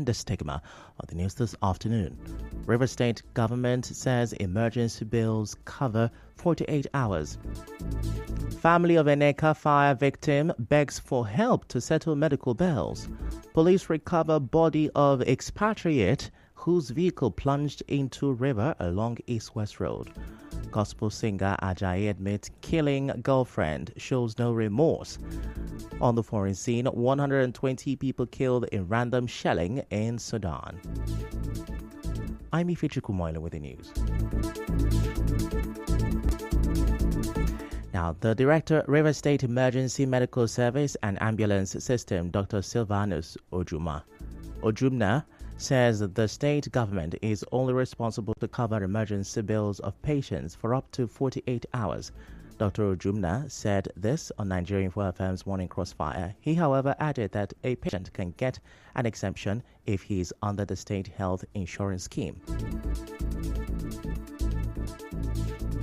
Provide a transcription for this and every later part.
and the stigma. On the news this afternoon, River State government says emergency bills cover 48 hours. Family of Eneka fire victim begs for help to settle medical bills. Police recover body of expatriate whose vehicle plunged into river along East-West Road. Gospel singer Ajayi admits killing girlfriend, shows no remorse. On the foreign scene, 120 people killed in random shelling in Sudan. I'm Ifichi Kumoile with the news. Now, the Director, River State Emergency Medical Service and Ambulance System, Dr. Silvanus Ojumna, says that the state government is only responsible to cover emergency bills of patients for up to 48 hours. Dr. Ojumna said this on Nigerian Info FM's Morning Crossfire. He, however, added that a patient can get an exemption if he is under the state health insurance scheme.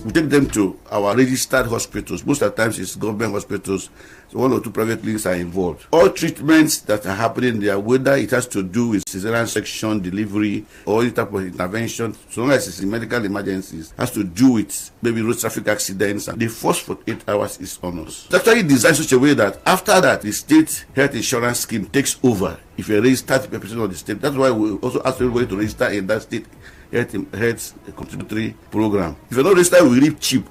We take them to our registered hospitals. Most of the times it's government hospitals. So 1 or 2 private clinics are involved. All treatments that are happening there, whether it has to do with cesarean section, delivery, or any type of intervention, so long as it's in medical emergencies, has to do with maybe road traffic accidents. The first 48 hours is on us. It's actually designed such a way that after that, the state health insurance scheme takes over. If you're registered representative of the state, that's why we also ask everybody to register in that state health contributory program. If you're not registered, we leave cheap.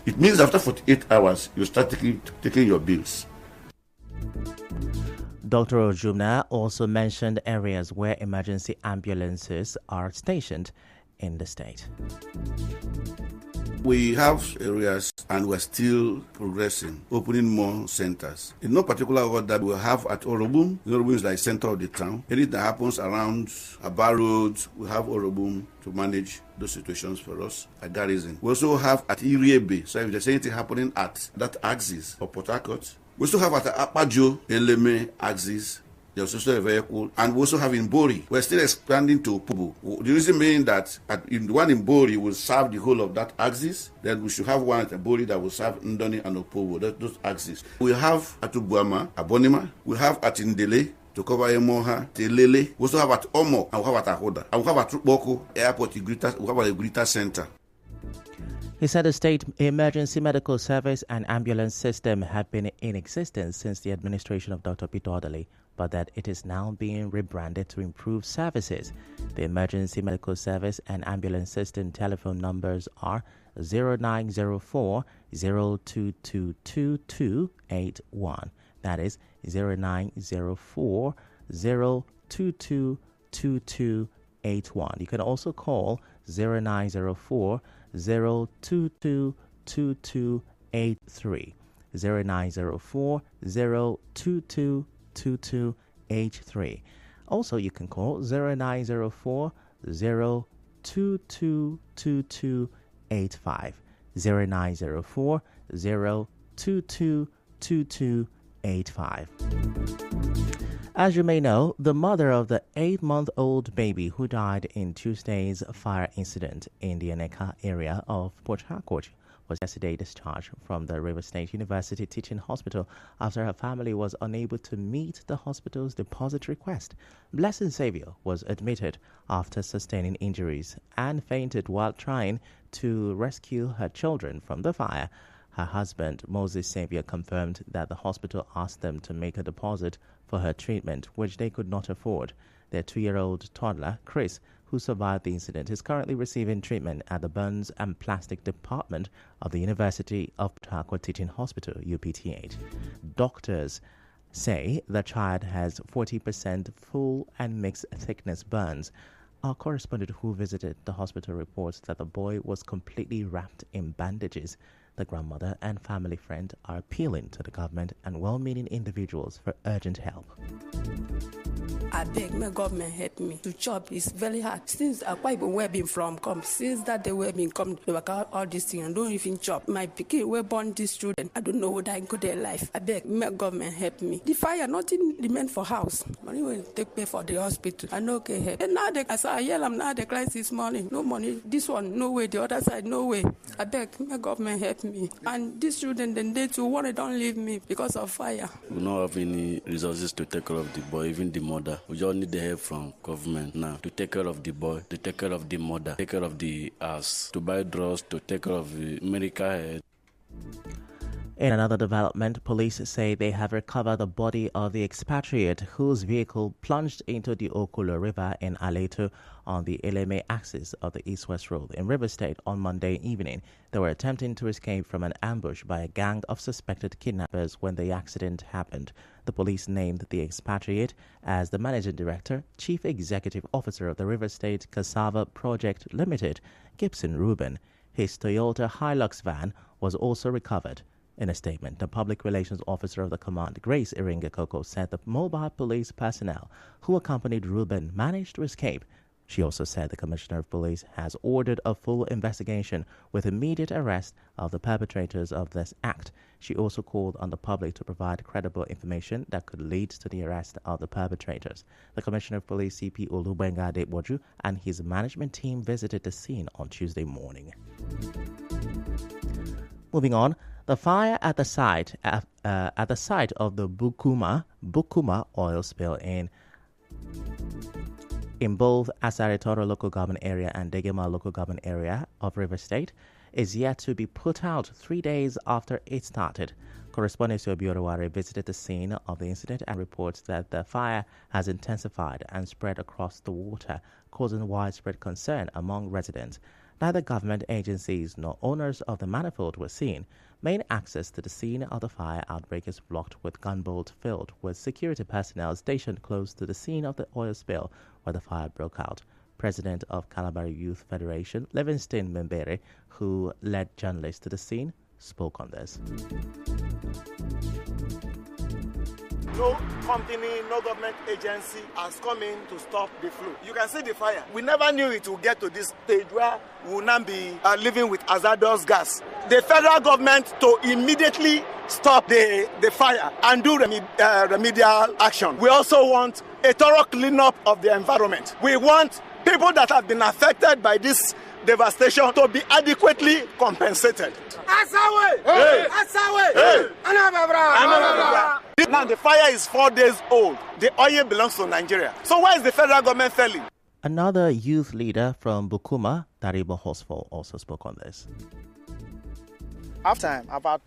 It means after 48 hours, you start taking your bills. Dr. Ojumna also mentioned areas where emergency ambulances are stationed in the state. We have areas and we're still progressing, opening more centers. In no particular order, we have at Orobum. Orobum is like center of the town. Anything that happens around Aba Road, we have Orobum to manage those situations for us at Garrison. We also have at Iriebe. So if there's anything happening at that axis of Port Harcourt, we also have at Apajo, Eleme axis. There's also a vehicle, and we also have in Bori. We're still expanding to Pubu. The reason being that the one in Bori will serve the whole of that axis. Then we should have one at Bori that will serve Ndoni and Opobo, those axes. We have at Ubuama, Abonima. We have at Indele to cover Emoha, Telele. We also have at Omo, and we have at Ahoda. And we have at Boko Airport, we have a Greater Center. He said the state emergency medical service and ambulance system have been in existence since the administration of Dr. Peter Odali, but that it is now being rebranded to improve services. The emergency medical service and ambulance system telephone numbers are 0904 022281. That is 0904 022281. You can also call 0904 0222283 0904 0222283. Also, you can call 0904 0222285 0904 0222285. As you may know, the mother of the 8-month-old baby who died in Tuesday's fire incident in the Eneka area of Port Harcourt was yesterday discharged from the River State University Teaching Hospital after her family was unable to meet the hospital's deposit request. Blessing Xavier was admitted after sustaining injuries and fainted while trying to rescue her children from the fire. Her husband, Moses Xavier, confirmed that the hospital asked them to make a deposit for her treatment, which they could not afford. Their 2-year-old toddler, Chris, who survived the incident, is currently receiving treatment at the Burns and Plastic Department of the University of Port Harcourt Teaching Hospital, UPTH. Doctors say the child has 40% full and mixed thickness burns. Our correspondent who visited the hospital reports that the boy was completely wrapped in bandages. The grandmother and family friend are appealing to the government and well-meaning individuals for urgent help. I beg my government help me to chop. It's very hard. Since I quite where been from come, since that they were been come, they work out all these things and don't even chop. My pikin were born these children. I don't know what I go their life. I beg my government help me. The fire nothing remain for house. Money will take me for the hospital. I know okay help. And now as I yell, I'm now the crisis this morning. No money. This one no way. The other side no way. I beg my government help help me. And these children, then they too worry, don't leave me because of fire. We don't have any resources to take care of the boy, even the mother. We just need the help from government now to take care of the boy, to take care of the mother, take care of the house, to buy drugs, to take care of the medical head. In another development, police say they have recovered the body of the expatriate whose vehicle plunged into the Okulo River in Aleto on the Eleme axis of the East-West Road in River State on Monday evening. They were attempting to escape from an ambush by a gang of suspected kidnappers when the accident happened. The police named the expatriate as the managing director, chief executive officer of the River State Cassava Project Limited, Gibson Rubin. His Toyota Hilux van was also recovered. In a statement, the public relations officer of the command, Grace Iringa Koko, said the mobile police personnel who accompanied Rubin managed to escape. She also said the commissioner of police has ordered a full investigation with immediate arrest of the perpetrators of this act. She also called on the public to provide credible information that could lead to the arrest of the perpetrators. The commissioner of police, CP Olubenga Adeboju, and his management team visited the scene on Tuesday morning. Moving on, the fire at the site of the Bukuma oil spill in both Asaritoro local government area and Degema local government area of River State is yet to be put out 3 days after it started. Correspondent Obioroware visited the scene of the incident and reports that the fire has intensified and spread across the water, causing widespread concern among residents. Neither government agencies nor owners of the manifold were seen. Main access to the scene of the fire outbreak is blocked with gunboats filled with security personnel stationed close to the scene of the oil spill where the fire broke out. President of Calabar Youth Federation, Livingston Membere, who led journalists to the scene, spoke on this. No company, no government agency has come in to stop the flow. You can see the fire. We never knew it would get to this stage where we will now be living with hazardous gas. The federal government to immediately stop the fire and do remedial action. We also want a thorough cleanup of the environment. We want people that have been affected by this devastation to be adequately compensated. Now the fire is 4 days old. The oil belongs to Nigeria. So why is the federal government failing? Another youth leader from Bukuma, Daribo Hosfo, also spoke on this. After about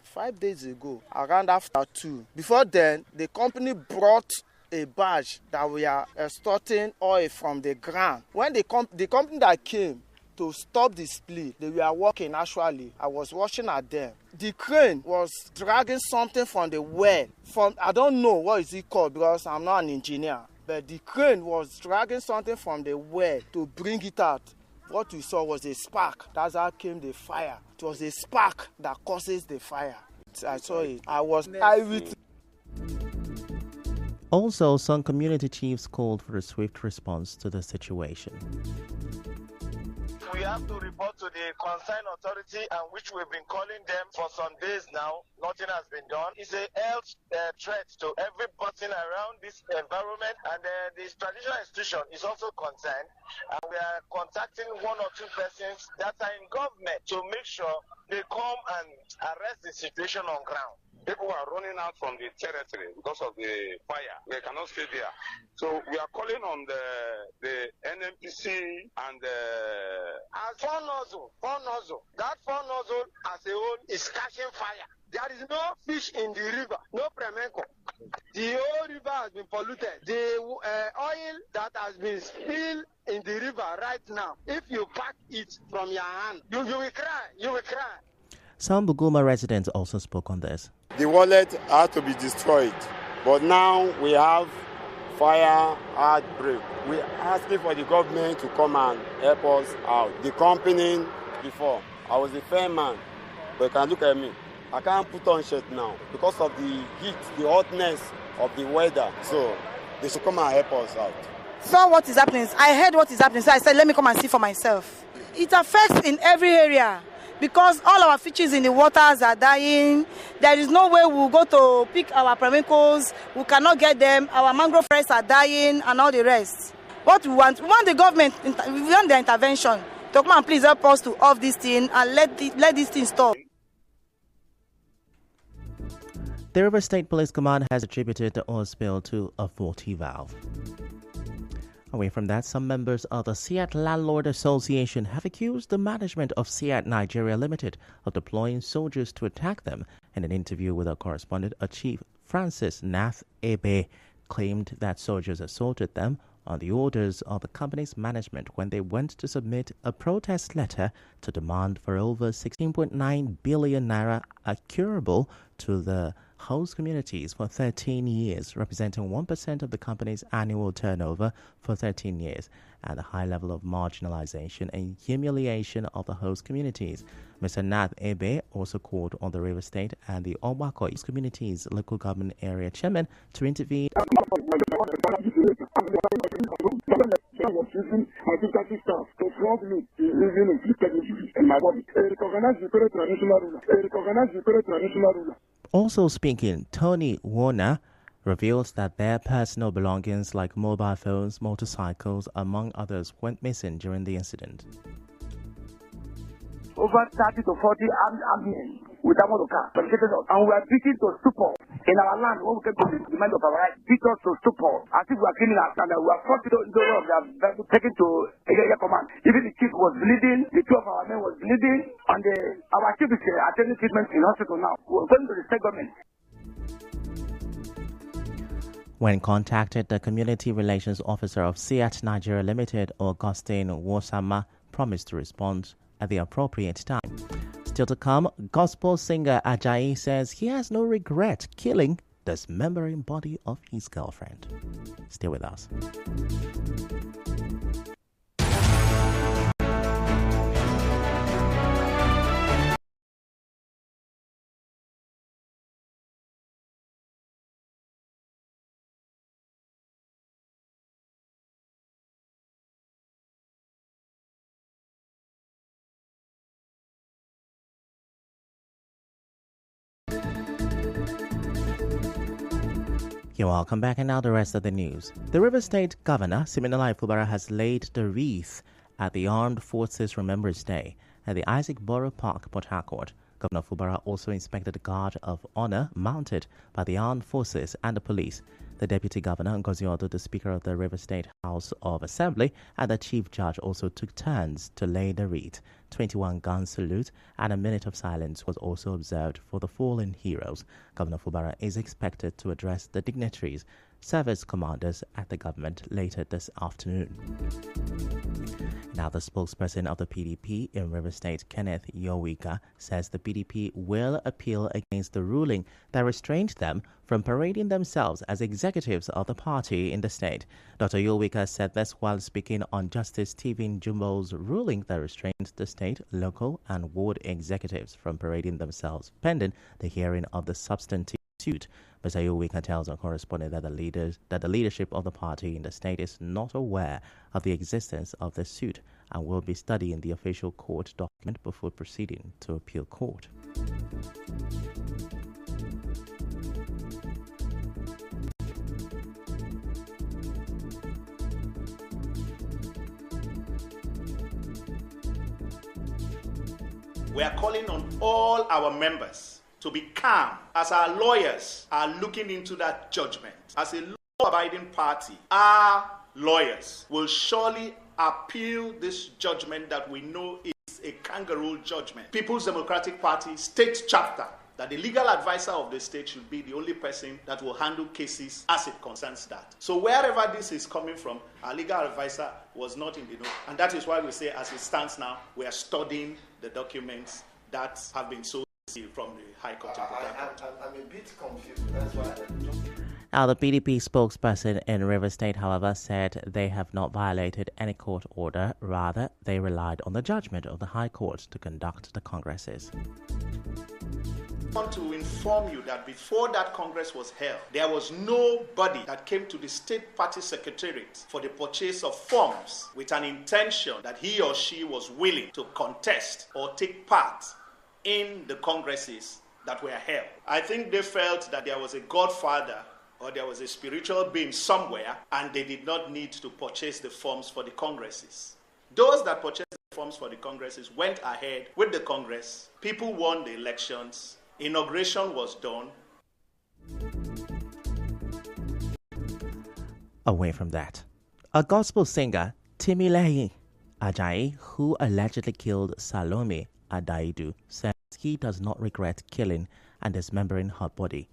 5 days ago, around after 2, before then, the company brought a barge that we are extorting oil from the ground. When the company that came to stop the split, they were working actually. I was watching at them. The crane was dragging something from the well. I don't know what is it called because I'm not an engineer. But the crane was dragging something from the well to bring it out. What we saw was a spark. That's how came the fire. It was a spark that causes the fire. I saw it. I was eyewitness. Also, some community chiefs called for a swift response to the situation. We have to report to the concerned authority, and which we've been calling them for some days now. Nothing has been done. It's a health threat to every person around this environment, and the traditional institution is also concerned. And we are contacting 1 or 2 persons that are in government to make sure they come and arrest the situation on ground. People are running out from the territory because of the fire. They cannot stay there. So we are calling on the NNPC and as four nozzle. That four nozzle as a whole is catching fire. There is no fish in the river, no premenco. The whole river has been polluted. The oil that has been spilled in the river right now, if you pack it from your hand, you will cry. You will cry. Some Buguma residents also spoke on this. The wallet had to be destroyed, but now we have fire outbreak. We are asking for the government to come and help us out. The company before, I was a fair man, but you can look at me. I can't put on shirt now because of the heat, the hotness of the weather. So they should come and help us out. So what is happening? I heard what is happening, so I said, let me come and see for myself. It affects in every area. Because all our fishes in the waters are dying. There is no way we'll go to pick our premicos. We cannot get them. Our mangrove forests are dying and all the rest. What we want the government, we want the intervention to come and please help us to off this thing and let this thing stop. The River State Police Command has attributed the oil spill to a faulty valve. Away from that, some members of the SEAT Landlord Association have accused the management of SEAT Nigeria Limited of deploying soldiers to attack them. In an interview with our correspondent, Chief Francis Nath Ebe claimed that soldiers assaulted them on the orders of the company's management when they went to submit a protest letter to demand for over 16.9 billion naira accruable to the host communities for 13 years, representing 1% of the company's annual turnover for 13 years, and the high level of marginalization and humiliation of the host communities. Mr. Nath Ebe also called on the River State and the Obako East Communities local government area chairman to intervene. Was using my security staff to flog me using inflicted injuries in my body. I recognize the traditional ruler. Also speaking, Tony Warner reveals that their personal belongings like mobile phones, motorcycles, among others, went missing during the incident. Over 30 to 40 armed men with armored cars, and we are beaten to stupor in our land when we came to the demand of our rights, beat us to stupor as if we are criminals, and we are forced into the way of their taken to area command. Even the chief was bleeding, the two of our men was bleeding, and our chief is attending treatment in hospital now. We are going to the state government. When contacted, the Community Relations Officer of SEAT Nigeria Limited, Augustine Wosama, promised to respond at the appropriate time. Still to come, gospel singer Ajayi says he has no regret killing the dismembering body of his girlfriend. Stay with us. You're welcome back, and now the rest of the news. The River State Governor, Siminalayi Fubara, has laid the wreath at the Armed Forces Remembrance Day at the Isaac Borough Park, Port Harcourt. Governor Fubara also inspected the guard of honor mounted by the armed forces and the police. The Deputy Governor, Ngozi Odo, the Speaker of the River State House of Assembly, and the Chief Judge also took turns to lay the wreath. 21-gun salute and a minute of silence was also observed for the fallen heroes. Governor Fubara is expected to address the dignitaries, service commanders at the government later this afternoon. Now, the spokesperson of the PDP in River State, Kenneth Yowika, says the PDP will appeal against the ruling that restrained them from parading themselves as executives of the party in the state. Dr. Yowika said this while speaking on Justice Stephen Jumbo's ruling that restrained the state, local, and ward executives from parading themselves pending the hearing of the substantive suit. Mr. Yowika tells our correspondent that the leadership of the party in the state is not aware of the existence of the suit and will be studying the official court document before proceeding to appeal court. We are calling on all our members to be calm as our lawyers are looking into that judgment. As a law-abiding party, our lawyers will surely appeal this judgment that we know is a kangaroo judgment. People's Democratic Party state chapter, that the legal advisor of the state should be the only person that will handle cases as it concerns that. So wherever this is coming from, our legal advisor was not in the know. And that is why we say, as it stands now, we are studying the documents that have been sold from the High Court. I'm a bit confused. That's why Now, the PDP spokesperson in River State, however, said they have not violated any court order. Rather, they relied on the judgment of the High Court to conduct the congresses. I want to inform you that before that Congress was held, there was nobody that came to the state party secretariat for the purchase of forms with an intention that he or she was willing to contest or take part in the congresses that were held. I think they felt that there was a godfather or there was a spiritual being somewhere, and they did not need to purchase the forms for the congresses. Those that purchased the forms for the congresses went ahead with the Congress. People won the elections. Inauguration was done. Away from that, a gospel singer, Timileyin Ajayi, who allegedly killed Salome Adaidu, says he does not regret killing and dismembering her body.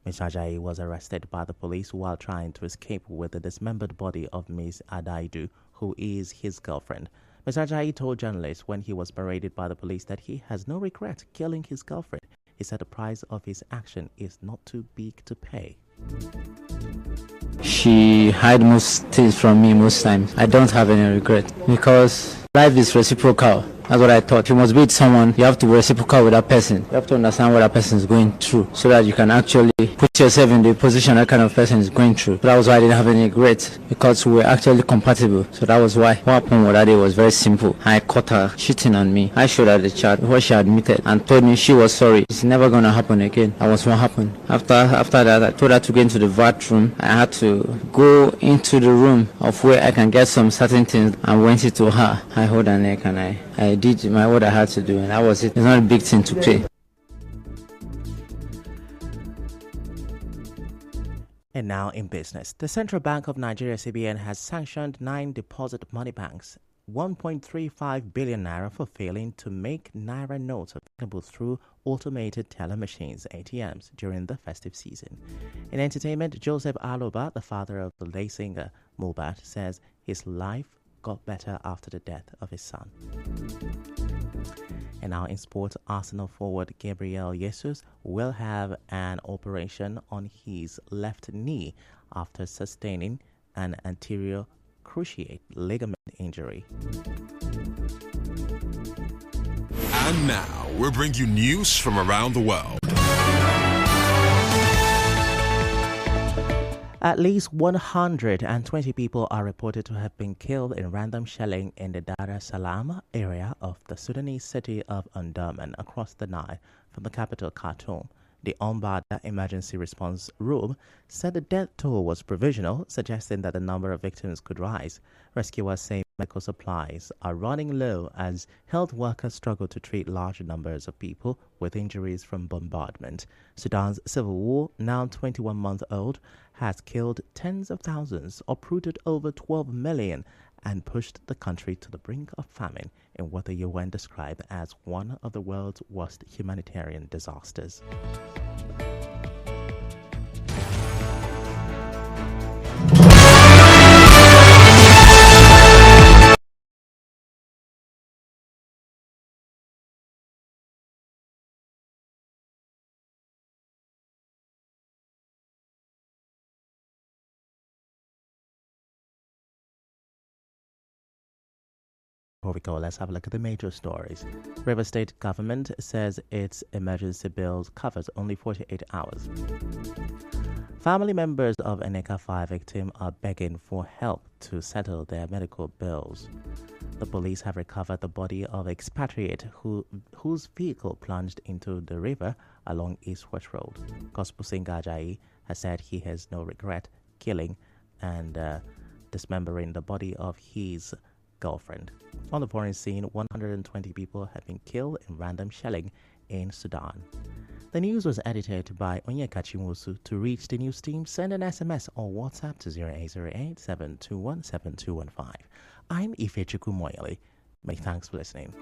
Ms. Ajayi was arrested by the police while trying to escape with the dismembered body of Ms. Adaidu, who is his girlfriend. Ms. Ajayi told journalists when he was paraded by the police that he has no regret killing his girlfriend. He said the price of his action is not too big to pay. She hid most things from me most times. I don't have any regret because life is reciprocal. That's what I thought. You must be with someone, you have to be reciprocal with that person. You have to understand what that person is going through so that you can actually put yourself in the position that kind of person is going through. So that was why I didn't have any regrets, because we were actually compatible. So that was why. What happened that day was very simple. I caught her cheating on me. I showed her the chat before she admitted and told me she was sorry. It's never going to happen again. That was what happened. After that, I told her to go into the bathroom. I had to go into the room of where I can get some certain things and went into her. I held her neck and I did what I had to do, and that was it. It's not a big thing to pay. And now in business, the Central Bank of Nigeria, CBN, has sanctioned 9 deposit money banks 1.35 billion naira for failing to make naira notes available through automated teller machines, ATMs, during the festive season. In entertainment, Joseph Aloba, the father of the late singer Mohbad, says his life got better after the death of his son. And now in sports, Arsenal forward Gabriel Jesus will have an operation on his left knee after sustaining an anterior cruciate ligament injury. And now we'll bring you news from around the world. At least 120 people are reported to have been killed in random shelling in the Dar es Salaam area of the Sudanese city of Omdurman across the Nile from the capital Khartoum. The Ombada Emergency Response Room said the death toll was provisional, suggesting that the number of victims could rise. Rescuers say medical supplies are running low as health workers struggle to treat large numbers of people with injuries from bombardment. Sudan's civil war, now 21-month-old, has killed tens of thousands, uprooted over 12 million, and pushed the country to the brink of famine in what the UN described as one of the world's worst humanitarian disasters. Before we go, let's have a look at the major stories. River State government says its emergency bills covers only 48 hours. Family members of Eneka fire victim are begging for help to settle their medical bills. The police have recovered the body of expatriate whose vehicle plunged into the river along East West Road. Gospel singer Ajayi has said he has no regret killing and dismembering the body of his girlfriend. On the foreign scene, 120 people have been killed in random shelling in Sudan. The news was edited by Onyeka Chimusu. To reach the news team, send an SMS or WhatsApp to 0808-721-7215. I'm Ifechukwu Moyele. Many thanks for listening.